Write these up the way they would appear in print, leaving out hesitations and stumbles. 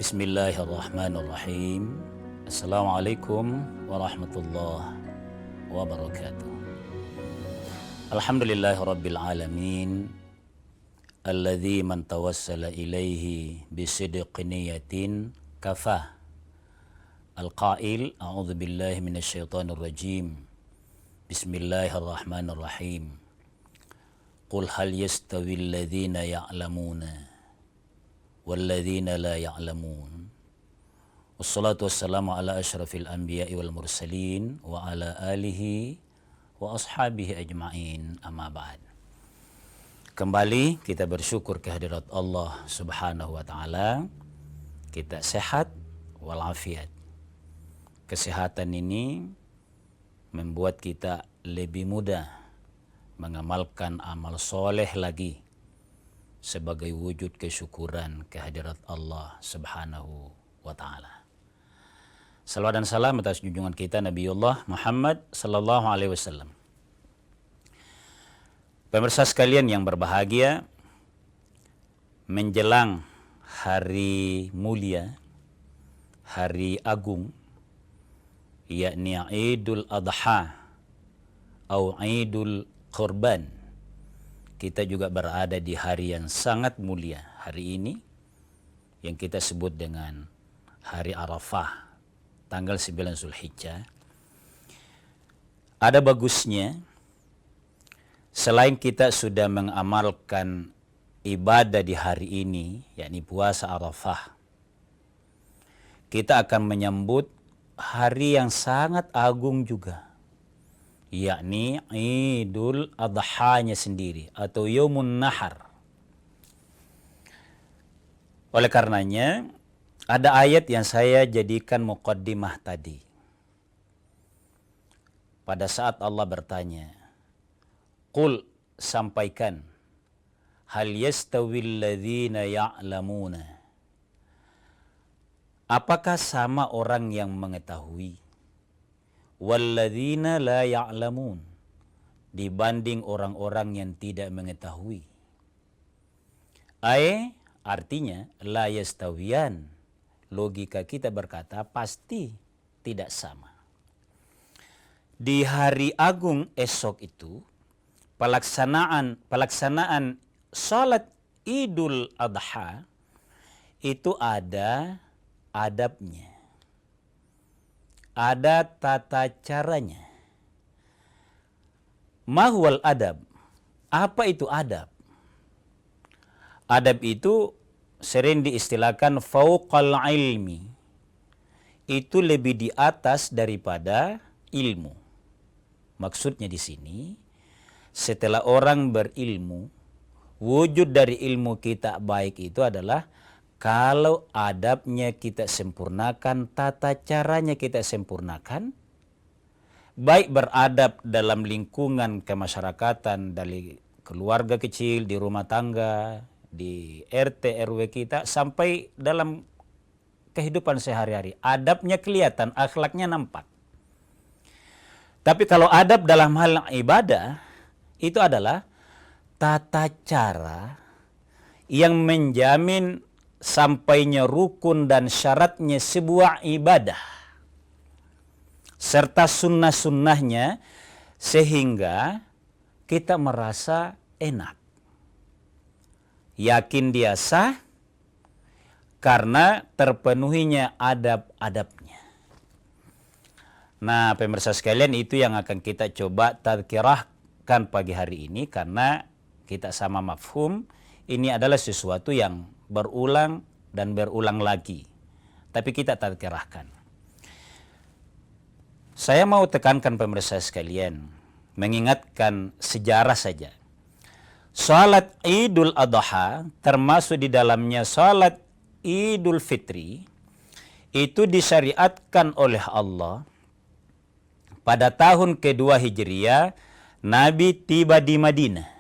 Bismillahirrahmanirrahim. Assalamualaikum warahmatullahi wabarakatuh. Alhamdulillahirabbil alamin. Alladzi man tawassala ilaihi bisidqi niyatin kafah. Al-qail a'udzu billahi minasyaitonir rajim. Bismillahirrahmanirrahim. Qul hal yastawil ladzina ya'lamuna walladzina la ya'lamun. Wassalatu wassalamu ala asyrafil anbiya'i wal mursalin wa ala alihi wa ashabihi ajma'in, amma ba'd. Kembali kita bersyukur kehadirat Allah Subhanahu wa taala. Kita sehat walafiat. Kesehatan ini membuat kita lebih mudah mengamalkan amal soleh lagi sebagai wujud kesyukuran kehadirat Allah Subhanahu wa taala. Salawat dan salam atas junjungan kita Nabiullah Muhammad sallallahu alaihi wasallam. Pemirsa sekalian yang berbahagia, menjelang hari mulia, hari agung, yakni Idul Adha atau Idul Qurban, kita juga berada di hari yang sangat mulia hari ini, yang kita sebut dengan hari Arafah, tanggal 9 Zulhijjah. Ada bagusnya, selain kita sudah mengamalkan ibadah di hari ini, yakni puasa Arafah, kita akan menyambut hari yang sangat agung juga, yakni Idul Adha-nya sendiri atau Yaumun Nahar. Oleh karenanya, ada ayat yang saya jadikan muqaddimah tadi. Pada saat Allah bertanya, Qul, sampaikan, hal yastawil ladzina ya'lamuna. Apakah sama orang yang mengetahui walladzina la ya'lamun dibanding orang-orang yang tidak mengetahui? Artinya la yastawiyan. Logika kita berkata pasti tidak sama. Di hari agung esok itu pelaksanaan salat Idul Adha itu ada adabnya. Ada tata caranya. Mahwal adab. Apa itu adab? Adab itu sering diistilahkan fauqal ilmi. Itu lebih di atas daripada ilmu. Maksudnya di sini, setelah orang berilmu, wujud dari ilmu kita baik itu adalah kalau adabnya kita sempurnakan, tata caranya kita sempurnakan, baik beradab dalam lingkungan kemasyarakatan, dari keluarga kecil, di rumah tangga, di RT RW kita, sampai dalam kehidupan sehari-hari. Adabnya kelihatan, akhlaknya nampak. Tapi kalau adab dalam hal ibadah, itu adalah tata cara yang menjamin sampainya rukun dan syaratnya sebuah ibadah, serta sunnah-sunnahnya, sehingga kita merasa enak, yakin dia sah karena terpenuhinya adab-adabnya. Nah, pemirsa sekalian, itu yang akan kita coba tadkirahkan pagi hari ini, karena kita sama mafhum ini adalah sesuatu yang berulang dan berulang lagi. Tapi kita tadkirahkan. Saya mau tekankan pemirsa sekalian, mengingatkan sejarah saja. Salat Idul Adha, termasuk di dalamnya salat Idul Fitri, itu disyariatkan oleh Allah pada tahun kedua Hijriah, Nabi tiba di Madinah.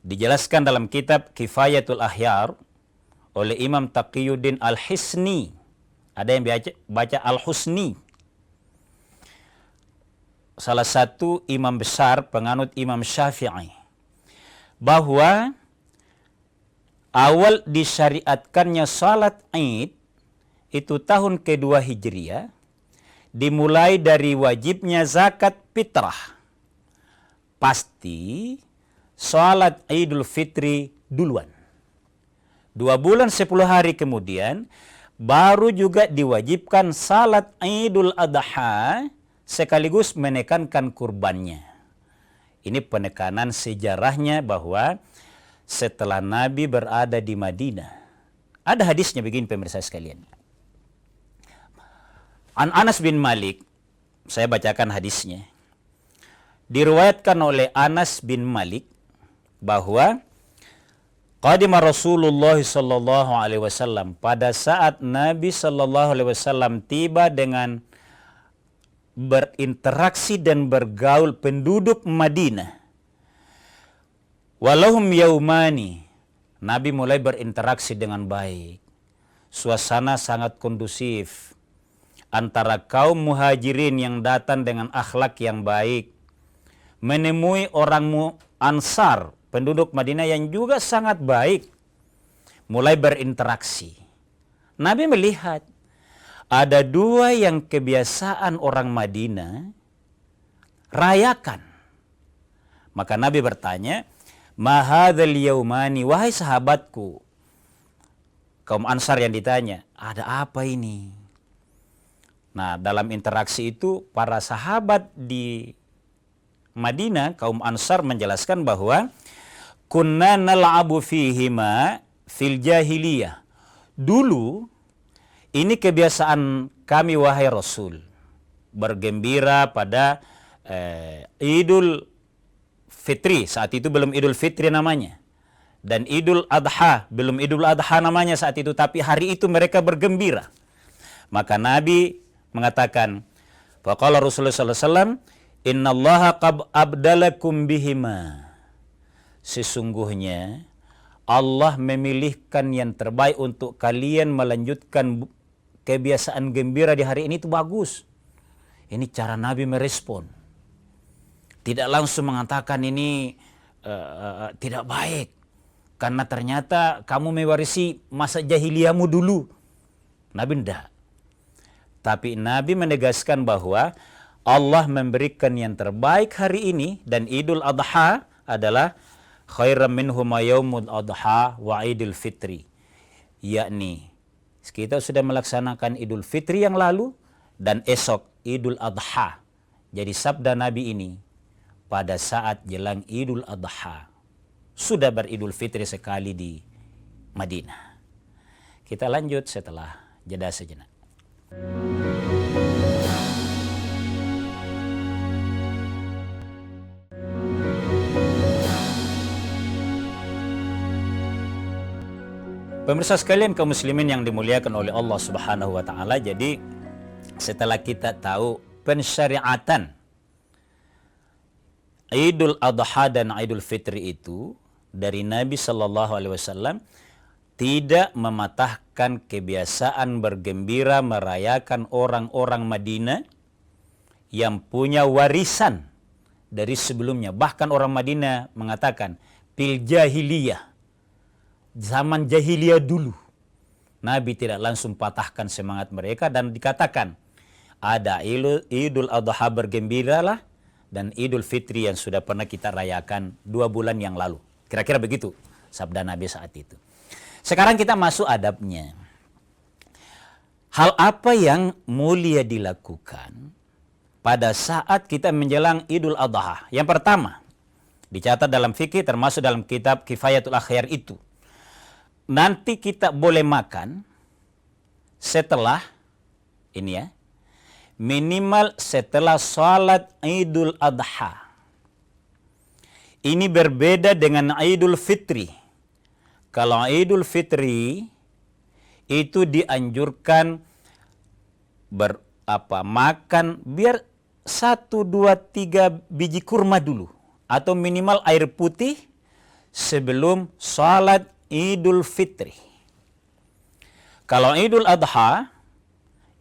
Dijelaskan dalam kitab Kifayatul Ahyar oleh Imam Taqiyuddin Al-Hisni. Ada yang baca Al-Husni. Salah satu imam besar penganut Imam Syafi'i. Bahwa awal disyariatkannya salat Id itu tahun kedua Hijriah, dimulai dari wajibnya zakat fitrah. Pasti salat Idul Fitri duluan. 2 bulan 10 hari kemudian baru juga diwajibkan salat Idul Adha sekaligus menekankan kurbannya. Ini penekanan sejarahnya bahwa setelah Nabi berada di Madinah. Ada hadisnya begini pemirsa sekalian. An Anas bin Malik, saya bacakan hadisnya. Diriwayatkan oleh Anas bin Malik bahwa qadima Rasulullah sallallahu alaihi wasallam, pada saat Nabi sallallahu alaihi wasallam tiba dengan berinteraksi dan bergaul penduduk Madinah. Walahum yaumani, Nabi mulai berinteraksi dengan baik. Suasana sangat kondusif antara kaum muhajirin yang datang dengan akhlak yang baik, menemui orang Ansar, penduduk Madinah yang juga sangat baik, mulai berinteraksi. Nabi melihat ada 2 yang kebiasaan orang Madinah rayakan. Maka Nabi bertanya, "Ma hadzal yaumani?" Wahai sahabatku, kaum Ansar yang ditanya, ada apa ini? Nah, dalam interaksi itu para sahabat di Madinah, kaum Ansar menjelaskan bahwa kunna nal'abu fihima fil jahiliyah. Dulu ini kebiasaan kami wahai Rasul, bergembira pada Idul Fitri. Saat itu belum Idul Fitri namanya. Dan Idul Adha, belum Idul Adha namanya saat itu, tapi hari itu mereka bergembira. Maka Nabi mengatakan, faqala Rasulullah sallallahu alaihi wasallam, innallaha qad abdalakum bihima. Sesungguhnya Allah memilihkan yang terbaik untuk kalian melanjutkan kebiasaan gembira di hari ini, itu bagus. Ini cara Nabi merespon. Tidak langsung mengatakan ini tidak baik, karena ternyata kamu mewarisi masa jahiliyahmu dulu. Nabi tidak. Tapi Nabi menegaskan bahwa Allah memberikan yang terbaik hari ini, dan Idul Adha adalah khairam minhuma yaumul adha wa Idul Fitri. Yakni kita sudah melaksanakan Idul Fitri yang lalu dan esok Idul Adha. Jadi sabda Nabi ini pada saat jelang Idul Adha, sudah beridul Fitri sekali di Madinah. Kita lanjut setelah jeda sejenak. Pemirsa sekalian kaum muslimin yang dimuliakan oleh Allah Subhanahu wa taala, jadi setelah kita tahu pensyariatan Idul Adha dan Idul Fitri itu dari Nabi sallallahu alaihi wasallam, tidak mematahkan kebiasaan bergembira merayakan orang-orang Madinah yang punya warisan dari sebelumnya. Bahkan orang Madinah mengatakan fil jahiliyah, zaman jahiliyah dulu. Nabi tidak langsung patahkan semangat mereka dan dikatakan ada Idul Adha bergembiralah dan Idul Fitri yang sudah pernah kita rayakan 2 bulan yang lalu. Kira-kira begitu sabda Nabi saat itu. Sekarang kita masuk adabnya. Hal apa yang mulia dilakukan pada saat kita menjelang Idul Adha? Yang pertama, dicatat dalam fikih termasuk dalam kitab Kifayatul Akhyar itu. Nanti kita boleh makan setelah ini ya, minimal setelah salat Idul Adha. Ini berbeda dengan Idul Fitri. Kalau Idul Fitri itu dianjurkan makan biar 1, 2, 3 biji kurma dulu atau minimal air putih sebelum salat Idul Fitri. Kalau Idul Adha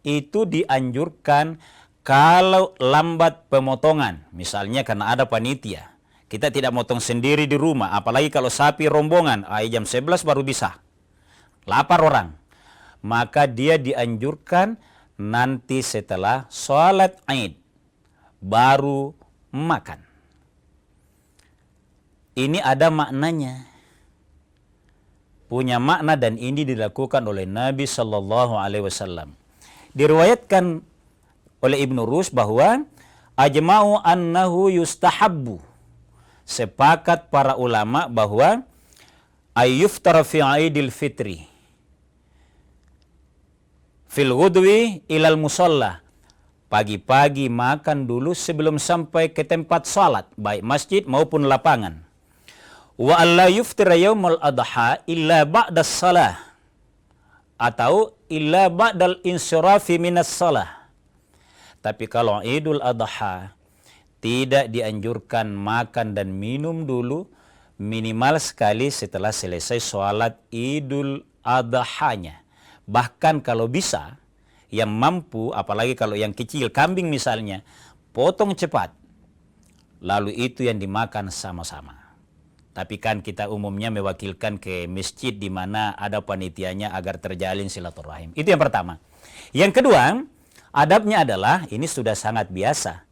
itu dianjurkan kalau lambat pemotongan, misalnya karena ada panitia, Kita tidak motong sendiri di rumah, apalagi kalau sapi rombongan, jam 11 baru bisa. Lapar orang. Maka dia dianjurkan nanti setelah sholat Id baru makan. Ini ada maknanya. Punya makna dan ini dilakukan oleh Nabi sallallahu alaihi wasallam. Diriwayatkan oleh Ibnu Rus bahwa ajma'u annahu yustahabbu. Sepakat para ulama bahwa ayyuftara fi Aidil Fitri fil ghudwi ilal musalla. Pagi-pagi makan dulu sebelum sampai ke tempat salat, baik masjid maupun lapangan. Wa alla yuftira yaumul adha illa ba'da salah atau illa ba'dal insirafi minas salah. Tapi kalau Idul Adha tidak dianjurkan makan dan minum dulu, minimal sekali setelah selesai sholat Idul Adha-nya. Bahkan kalau bisa, yang mampu, apalagi kalau yang kecil, kambing misalnya, potong cepat. Lalu itu yang dimakan sama-sama. Tapi kan kita umumnya mewakilkan ke masjid di mana ada panitianya agar terjalin silaturahim. Itu yang pertama. Yang kedua, adabnya adalah, ini sudah sangat biasa.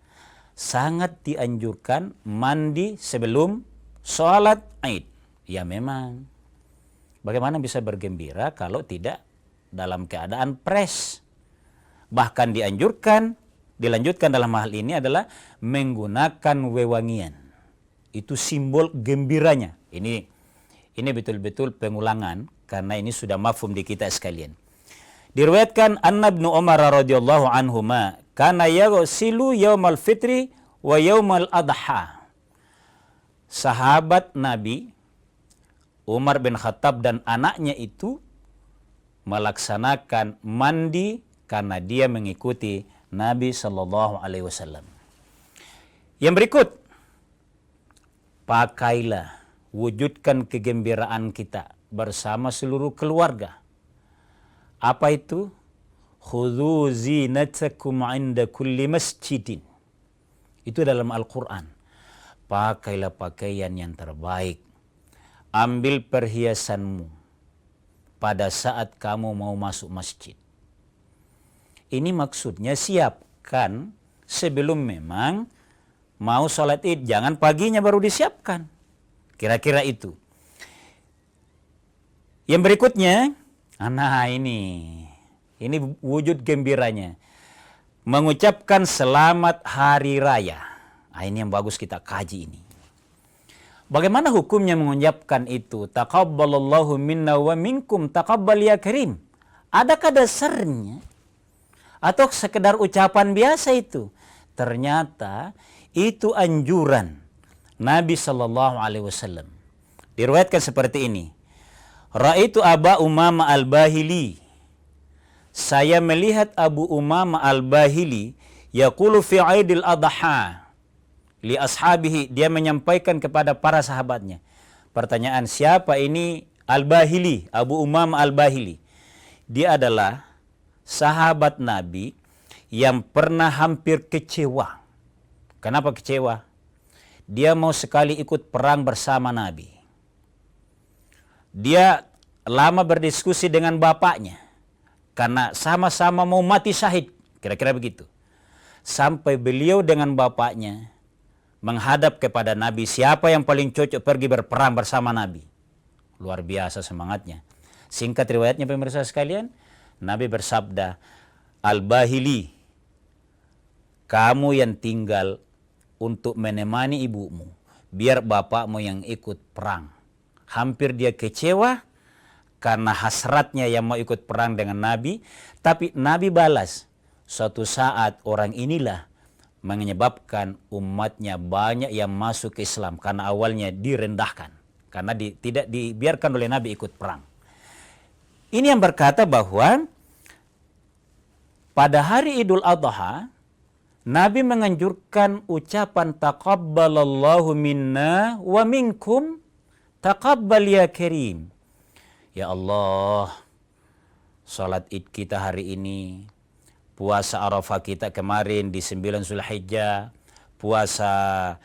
Sangat dianjurkan mandi sebelum sholat Id. Ya memang. Bagaimana bisa bergembira kalau tidak dalam keadaan pres? Bahkan dilanjutkan dalam hal ini adalah menggunakan wewangian. Itu simbol gembiranya. Ini betul-betul pengulangan karena ini sudah mafhum di kita sekalian. Diriwayatkan Anna Ibnu Umar radhiyallahu anhuma kana yaghsilu yaumal fitri wa yaumal adha. Sahabat Nabi Umar bin Khattab dan anaknya itu melaksanakan mandi karena dia mengikuti Nabi sallallahu alaihi wasallam. Yang berikut, pakailah, wujudkan kegembiraan kita bersama seluruh keluarga. Apa itu? Khudhu zinatakum 'inda kulli masjidin. Itu dalam Al-Qur'an. Pakailah pakaian yang terbaik. Ambil perhiasanmu pada saat kamu mau masuk masjid. Ini maksudnya siapkan sebelum memang mau sholat Id. Jangan paginya baru disiapkan. Kira-kira itu. Yang berikutnya, nah ini wujud gembiranya. Mengucapkan selamat hari raya. Nah, ini yang bagus kita kaji ini. Bagaimana hukumnya mengucapkan itu? Taqabbalallahu minna wa minkum taqabbal ya karim. Adakah dasarnya? Atau sekedar ucapan biasa itu? Ternyata itu anjuran Nabi sallallahu alaihi wasallam. Diriwayatkan seperti ini. Ra'aitu Aba Umamah Al-Bahili. Saya melihat Abu Umamah Al-Bahili yaqulu fi Aidil Adha li ashabihi. Dia menyampaikan kepada para sahabatnya. Pertanyaan, siapa ini Al-Bahili? Abu Umamah Al-Bahili. Dia adalah sahabat Nabi yang pernah hampir kecewa. Kenapa kecewa? Dia mau sekali ikut perang bersama Nabi. Dia lama berdiskusi dengan bapaknya karena sama-sama mau mati syahid, kira-kira begitu. Sampai beliau dengan bapaknya menghadap kepada Nabi, siapa yang paling cocok pergi berperang bersama Nabi. Luar biasa semangatnya. Singkat riwayatnya pemirsa sekalian, Nabi bersabda, Al-Bahili, kamu yang tinggal untuk menemani ibumu, biar bapakmu yang ikut perang. Hampir dia kecewa karena hasratnya yang mau ikut perang dengan Nabi. Tapi Nabi balas, suatu saat orang inilah menyebabkan umatnya banyak yang masuk ke Islam. Karena awalnya direndahkan. Karena tidak dibiarkan oleh Nabi ikut perang. Ini yang berkata bahwa pada hari Idul Adha, Nabi menganjurkan ucapan taqabbalallahu minna wa minkum taqabbal ya karim. Ya Allah, salat Id kita hari ini, puasa Arafah kita kemarin di 9 Zulhijjah, puasa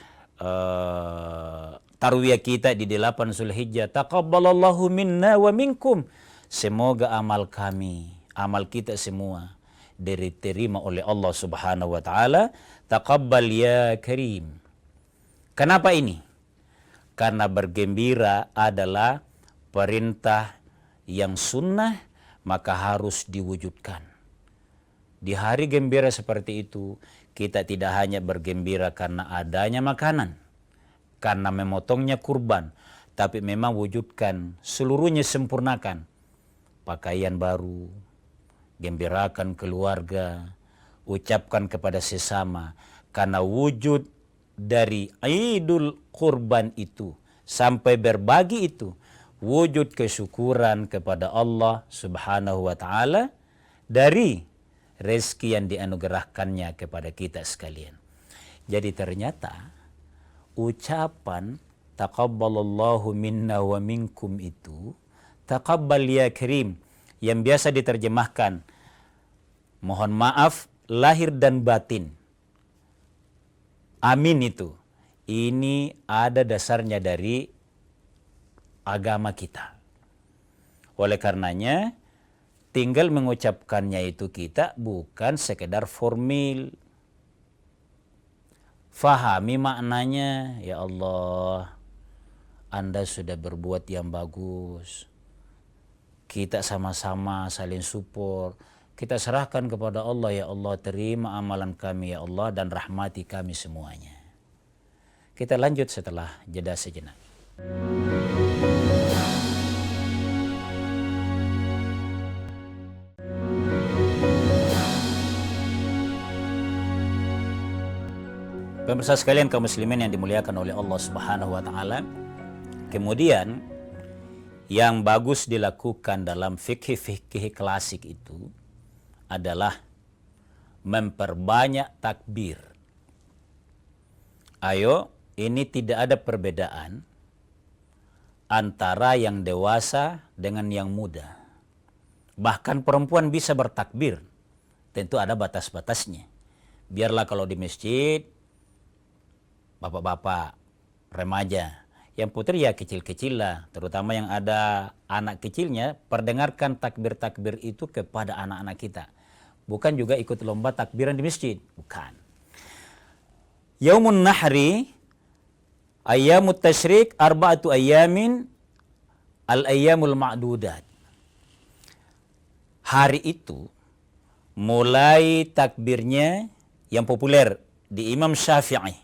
tarwiyah kita di 8 Zulhijjah, taqabbalallahu minna wa minkum. Semoga amal kami, amal kita semua diterima oleh Allah Subhanahu wa taala. Taqabbal ya Karim. Kenapa ini? Karena bergembira adalah perintah yang sunnah, maka harus diwujudkan. Di hari gembira seperti itu, kita tidak hanya bergembira karena adanya makanan, karena memotongnya kurban, tapi memang wujudkan, seluruhnya sempurnakan. Pakaian baru, gembirakan keluarga, ucapkan kepada sesama, karena wujud dari Idul Kurban itu sampai berbagi itu wujud kesyukuran kepada Allah Subhanahu wa taala dari rezeki yang dianugerahkannya kepada kita sekalian. Jadi ternyata ucapan taqabbalallahu minna wa minkum itu, taqabbal ya Karim, yang biasa diterjemahkan mohon maaf lahir dan batin. Amin itu. Ini ada dasarnya dari agama kita. Oleh karenanya, tinggal mengucapkannya itu kita bukan sekedar formil. Fahami maknanya, ya Allah, Anda sudah berbuat yang bagus. Kita sama-sama saling support. Kita serahkan kepada Allah, ya Allah, terima amalan kami, ya Allah, dan rahmati kami semuanya. Kita lanjut setelah jeda sejenak. Pemirsa sekalian kaum muslimin yang dimuliakan oleh Allah Subhanahu wa taala, kemudian yang bagus dilakukan dalam fikih-fikih klasik itu adalah memperbanyak takbir. Ayo, ini tidak ada perbedaan antara yang dewasa dengan yang muda. Bahkan perempuan bisa bertakbir. Tentu ada batas-batasnya. Biarlah kalau di masjid, bapak-bapak, remaja. Yang putri ya kecil-kecil lah. Terutama yang ada anak kecilnya, perdengarkan takbir-takbir itu kepada anak-anak kita. Bukan juga ikut lomba takbiran di masjid. Bukan. Yaumun Nahri, Ayyamut Tashrik, arba'atu ayyamin, al-ayyamul ma'dudat. Hari itu, mulai takbirnya yang populer di Imam Syafi'i,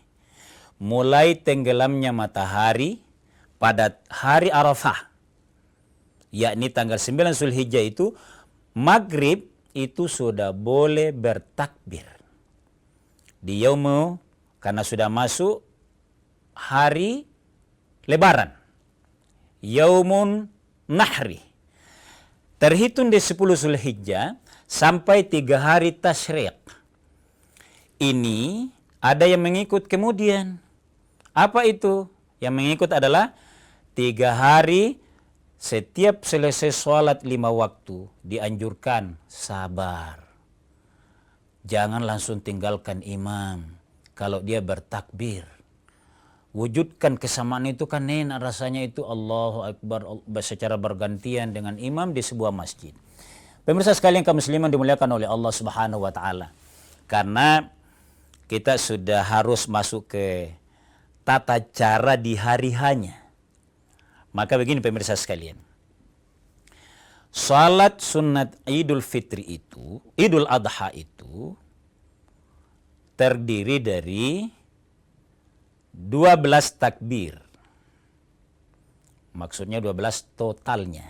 mulai tenggelamnya matahari pada hari Arafah, yakni tanggal 9 Zulhijjah itu, maghrib itu sudah boleh bertakbir. Di yaumu, karena sudah masuk hari Lebaran, Yaumun Nahri, terhitung di 10 Zulhijjah sampai 3 hari Tasyrik. Ini ada yang mengikut kemudian. Apa itu? Yang mengikut adalah 3 hari setiap selesai sholat 5 waktu dianjurkan sabar. Jangan langsung tinggalkan imam kalau dia bertakbir. Wujudkan kesamaan itu kan enak rasanya itu Allahu Akbar secara bergantian dengan imam di sebuah masjid. Pemirsa sekalian kaum muslimin dimuliakan oleh Allah Subhanahu wa taala. Karena kita sudah harus masuk ke tata cara di hari hanya. Maka begini pemirsa sekalian. Salat sunat Idul Fitri itu, Idul Adha itu terdiri dari 12 takbir. Maksudnya 12 totalnya.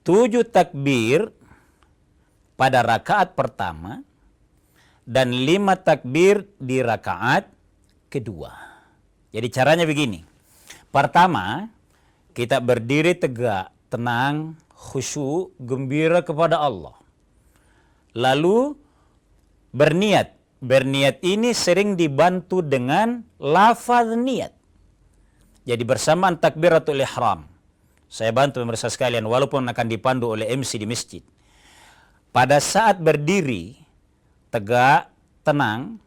7 takbir pada rakaat pertama dan 5 takbir di rakaat kedua. Jadi caranya begini. Pertama, kita berdiri tegak, tenang, khusyuk, gembira kepada Allah. Lalu berniat. Berniat ini sering dibantu dengan lafaz niat. Jadi bersamaan takbiratul ihram. Saya bantu pemirsa sekalian walaupun akan dipandu oleh MC di masjid. Pada saat berdiri tegak, tenang,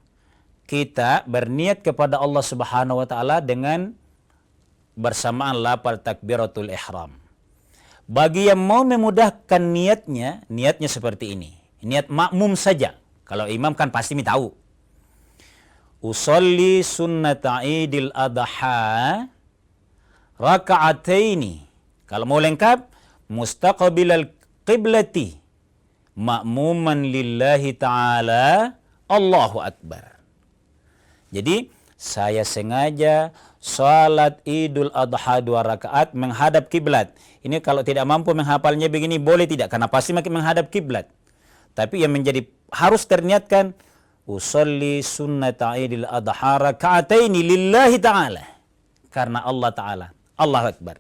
kita berniat kepada Allah Subhanahu wa taala dengan bersamaan lafaz takbiratul ihram. Bagi yang mau memudahkan niatnya seperti ini. Niat makmum saja. Kalau imam kan pasti tahu. Usolli sunnata idil adha raka'ataini. Kalau mau lengkap, mustaqbilal qiblati ma'muman lillahi ta'ala Allahu Akbar. Jadi, saya sengaja salat Idul Adha 2 rakaat menghadap kiblat. Ini kalau tidak mampu menghafalnya begini boleh tidak, karena pasti makin menghadap kiblat. Tapi yang menjadi harus terniatkan usolli sunnata Idul Adha raka'ataini lillahi ta'ala. Karena Allah Ta'ala. Allahu Akbar.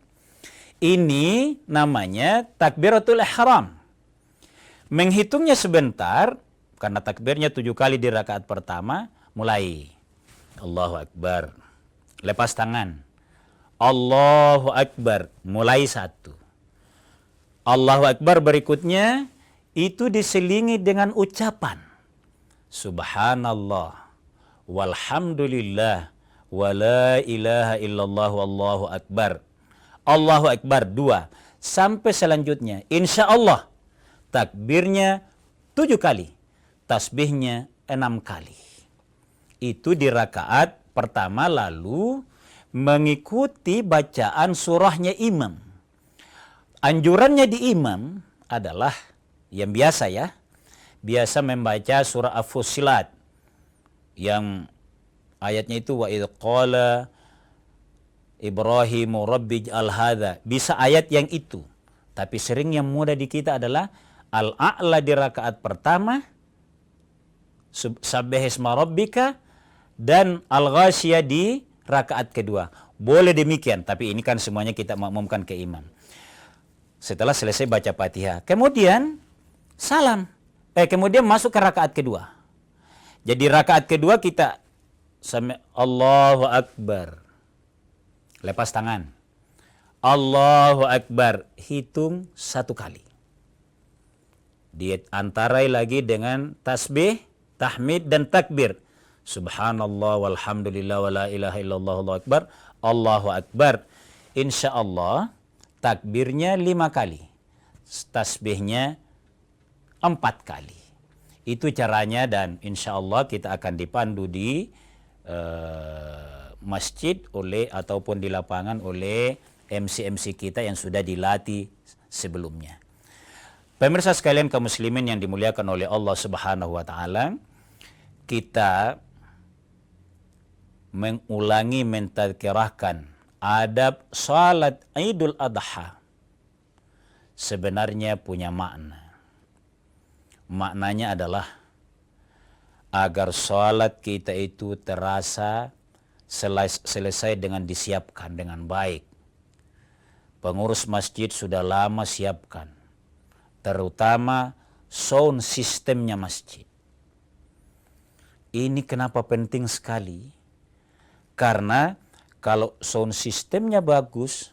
Ini namanya takbiratul ihram. Menghitungnya sebentar, karena takbirnya 7 kali di rakaat pertama, mulai. Allahu Akbar. Lepas tangan. Allahu Akbar. Mulai 1. Allahu Akbar berikutnya, itu diselingi dengan ucapan. Subhanallah. Walhamdulillah. Wa la ilaha illallah wallahu akbar. Allahu Akbar 2. Sampai selanjutnya, insya Allah, takbirnya 7 kali. Tasbihnya 6 kali. Itu di rakaat pertama, lalu mengikuti bacaan surahnya imam. Anjurannya di imam adalah yang biasa ya. Biasa membaca surah As-Fussilat. Yang ayatnya itu wa idh qala Ibrahimu rabbi ij'al hadza. Bisa ayat yang itu. Tapi sering yang mudah di kita adalah Al-A'la di rakaat pertama, Sabbih isma rabbika, dan Al-Ghasyiyah di rakaat kedua. Boleh demikian, tapi ini kan semuanya kita makmumkan ke imam. Setelah selesai baca Fatihah, kemudian salam. Kemudian masuk ke rakaat kedua. Jadi rakaat kedua kita Allahu Akbar. Lepas tangan. Allahu Akbar. Hitung 1 kali. Diantarai lagi dengan tasbih, tahmid, dan takbir. Subhanallah walhamdulillah wa la ilaha illallah Allahu Akbar. Allahu Akbar. Insya Allah takbirnya 5 kali. Tasbihnya 4 kali. Itu caranya, dan insya Allah kita akan dipandu di masjid ataupun di lapangan oleh MC-MC kita yang sudah dilatih sebelumnya. Pemirsa sekalian kaum muslimin yang dimuliakan oleh Allah Subhanahu wa taala, kita mengulangi mentadkirahkan adab salat Idul Adha sebenarnya punya makna. Maknanya adalah agar salat kita itu terasa selesai dengan disiapkan dengan baik. Pengurus masjid sudah lama siapkan, terutama sound sistemnya masjid. Ini kenapa penting sekali? Karena kalau sound sistemnya bagus,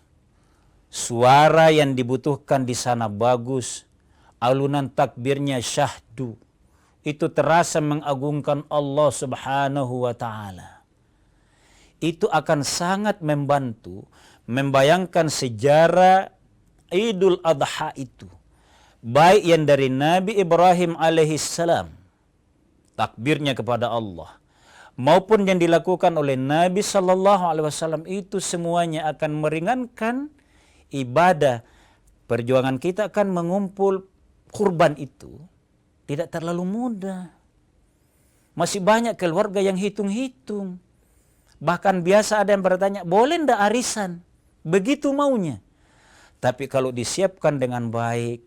suara yang dibutuhkan di sana bagus, alunan takbirnya syahdu, itu terasa mengagungkan Allah Subhanahu wa taala. Itu akan sangat membantu membayangkan sejarah Idul Adha itu. Baik yang dari Nabi Ibrahim alaihissalam, takbirnya kepada Allah, maupun yang dilakukan oleh Nabi sallallahu alaihi wasallam, itu semuanya akan meringankan ibadah. Perjuangan kita akan mengumpul kurban itu tidak terlalu mudah. Masih banyak keluarga yang hitung-hitung. Bahkan biasa ada yang bertanya, boleh ndak arisan? Begitu maunya. Tapi kalau disiapkan dengan baik,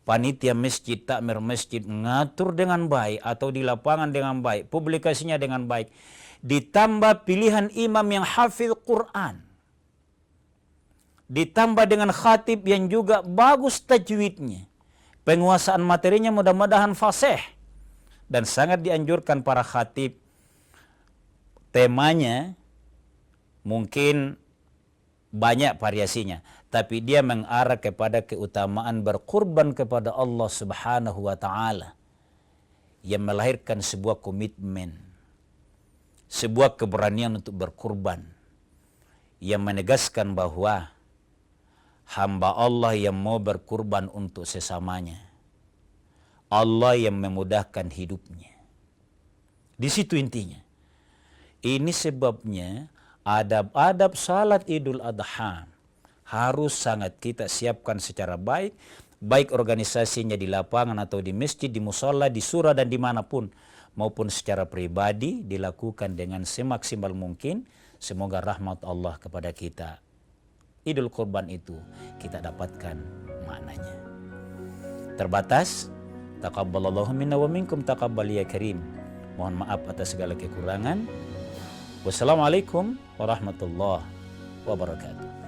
panitia masjid, takmir masjid mengatur dengan baik, atau di lapangan dengan baik, publikasinya dengan baik, ditambah pilihan imam yang hafidh Quran, ditambah dengan khatib yang juga bagus tajwidnya, penguasaan materinya mudah-mudahan fasih, dan sangat dianjurkan para khatib temanya mungkin banyak variasinya, tapi dia mengarah kepada keutamaan berkurban kepada Allah Subhanahu wa taala yang melahirkan sebuah komitmen. sebuah keberanian untuk berkurban yang menegaskan bahwa hamba Allah yang mau berkurban untuk sesamanya, Allah yang memudahkan hidupnya. Di situ intinya. Ini sebabnya adab-adab salat Idul Adha harus sangat kita siapkan secara baik, baik organisasinya di lapangan atau di masjid, di musola, di surah dan dimanapun, maupun secara pribadi dilakukan dengan semaksimal mungkin. Semoga rahmat Allah kepada kita. Idul Kurban itu kita dapatkan maknanya. Terbatas, taqabbalallahu minna wa minkum taqabbal ya karim. Mohon maaf atas segala kekurangan. Wassalamualaikum warahmatullahi wabarakatuh.